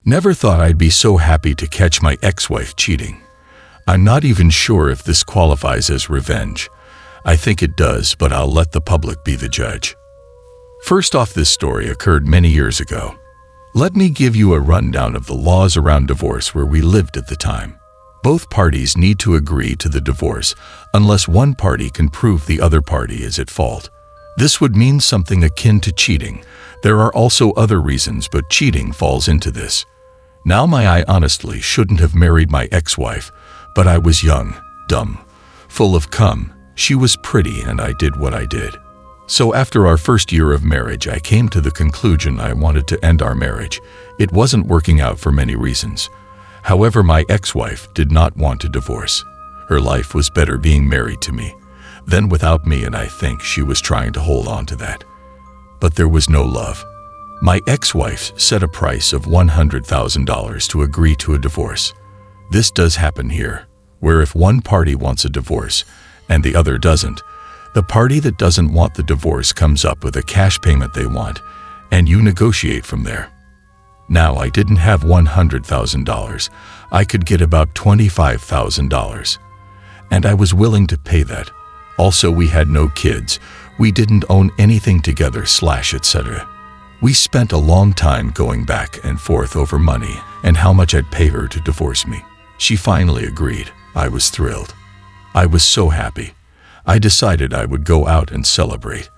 Never thought I'd be so happy to catch my ex-wife cheating. I'm not even sure if this qualifies as revenge. I think it does, but I'll let the public be the judge. First off, this story occurred many years ago. Let me give you a rundown of the laws around divorce where we lived at the time. Both parties need to agree to the divorce unless one party can prove the other party is at fault. This would mean something akin to cheating. There are also other reasons, but cheating falls into this. Now, I honestly shouldn't have married my ex-wife, but I was young, dumb, full of cum. She was pretty and I did what I did. So after our first year of marriage, I came to the conclusion I wanted to end our marriage. It wasn't working out for many reasons. However, my ex-wife did not want to divorce. Her life was better being married to me than without me, and I think she was trying to hold on to that. But there was no love. My ex-wife set a price of $100,000 to agree to a divorce. This does happen here, where if one party wants a divorce and the other doesn't, the party that doesn't want the divorce comes up with a cash payment they want, and you negotiate from there. Now, I didn't have $100,000. I could get about $25,000, and I was willing to pay that. Also, we had no kids. We didn't own anything together, etc. We spent a long time going back and forth over money and how much I'd pay her to divorce me. She finally agreed. I was thrilled. I was so happy. I decided I would go out and celebrate,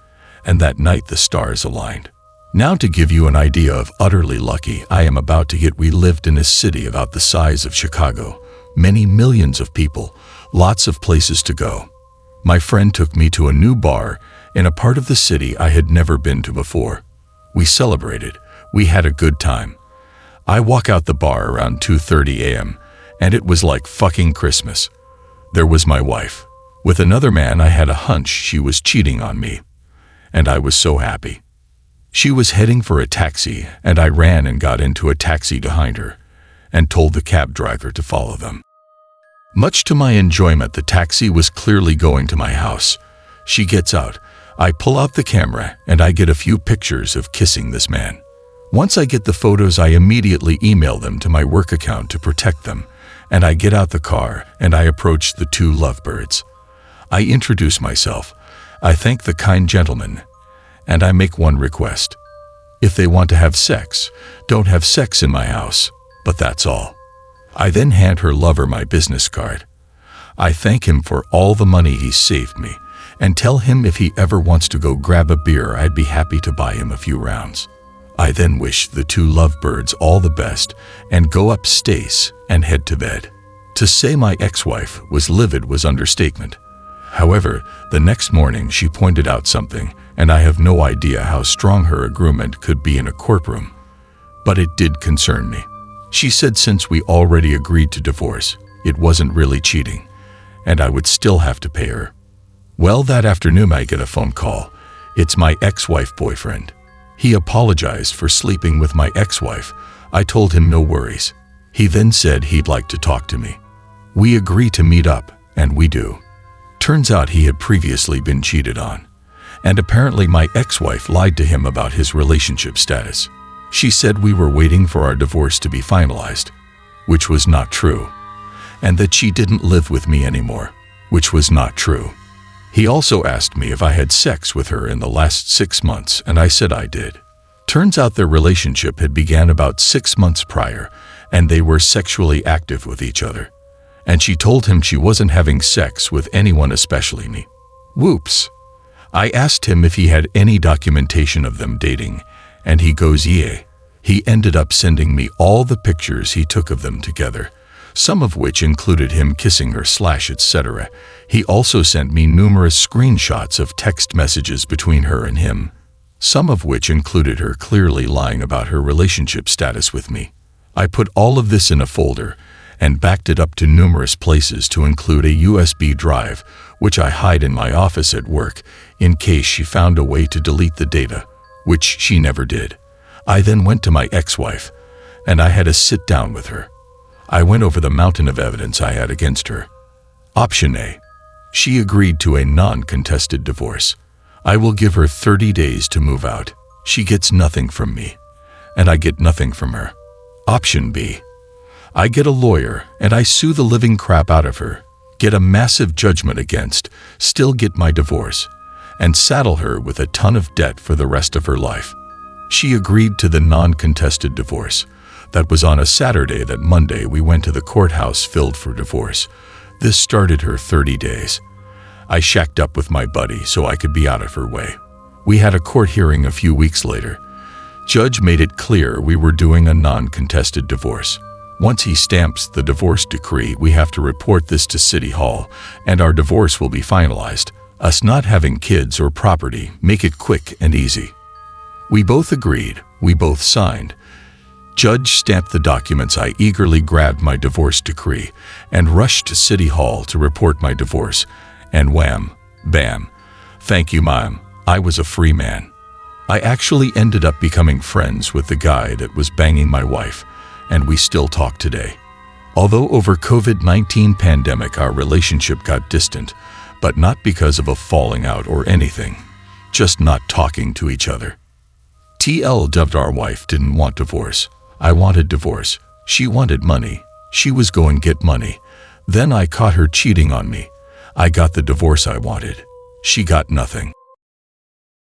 and that night the stars aligned. Now, to give you an idea of utterly lucky I am about to get, we lived in a city about the size of Chicago, many millions of people, lots of places to go. My friend took me to a new bar in a part of the city I had never been to before. We celebrated. We had a good time. I walk out the bar around 2:30 a.m., and it was like fucking Christmas. There was my wife. With another man. I had a hunch she was cheating on me, and I was so happy. She was heading for a taxi, and I ran and got into a taxi behind her and told the cab driver to follow them. Much to my enjoyment, the taxi was clearly going to my house. She gets out. I pull out the camera, and I get a few pictures of kissing this man. Once I get the photos, I immediately email them to my work account to protect them, and I get out the car, and I approach the two lovebirds. I introduce myself. I thank the kind gentleman, and I make one request. If they want to have sex, don't have sex in my house, but that's all. I then hand her lover my business card. I thank him for all the money he saved me, and tell him if he ever wants to go grab a beer, I'd be happy to buy him a few rounds. I then wish the two lovebirds all the best and go upstairs and head to bed. To say my ex-wife was livid was understatement. However, the next morning she pointed out something, and I have no idea how strong her agreement could be in a courtroom, but it did concern me. She said since we already agreed to divorce, it wasn't really cheating, and I would still have to pay her. Well, that afternoon I get a phone call. It's my ex-wife boyfriend. He apologized for sleeping with my ex-wife. I told him no worries. He then said he'd like to talk to me. We agree to meet up, and we do. Turns out he had previously been cheated on, and apparently my ex-wife lied to him about his relationship status. She said we were waiting for our divorce to be finalized, which was not true, and that she didn't live with me anymore, which was not true. He also asked me if I had sex with her in the last 6 months, and I said I did. Turns out their relationship had began about 6 months prior, and they were sexually active with each other. And she told him she wasn't having sex with anyone, especially me. Whoops. I asked him if he had any documentation of them dating, and he goes, yeah. He ended up sending me all the pictures he took of them together, some of which included him kissing her etc. He also sent me numerous screenshots of text messages between her and him, some of which included her clearly lying about her relationship status with me. I put all of this in a folder and backed it up to numerous places to include a USB drive, which I hide in my office at work in case she found a way to delete the data, which she never did. I then went to my ex-wife, and I had a sit down with her. I went over the mountain of evidence I had against her. Option A. She agreed to a non-contested divorce. I will give her 30 days to move out. She gets nothing from me, and I get nothing from her. Option B. I get a lawyer and I sue the living crap out of her, get a massive judgment against, still get my divorce, and saddle her with a ton of debt for the rest of her life. She agreed to the non-contested divorce. That was on a Saturday. That Monday we went to the courthouse filled for divorce. This started her 30 days. I shacked up with my buddy so I could be out of her way. We had a court hearing a few weeks later. Judge made it clear we were doing a non-contested divorce. Once he stamps the divorce decree, we have to report this to City Hall, and our divorce will be finalized. Us not having kids or property make it quick and easy. We both agreed. We both signed. Judge stamped the documents. I eagerly grabbed my divorce decree and rushed to City Hall to report my divorce. And wham, bam, thank you, Mom. I was a free man. I actually ended up becoming friends with the guy that was banging my wife, and we still talk today. Although over COVID-19 pandemic our relationship got distant, but not because of a falling out or anything, just not talking to each other. TL. Our wife didn't want divorce. I wanted divorce. She wanted money. She was going to get money. Then I caught her cheating on me. I got the divorce I wanted. She got nothing.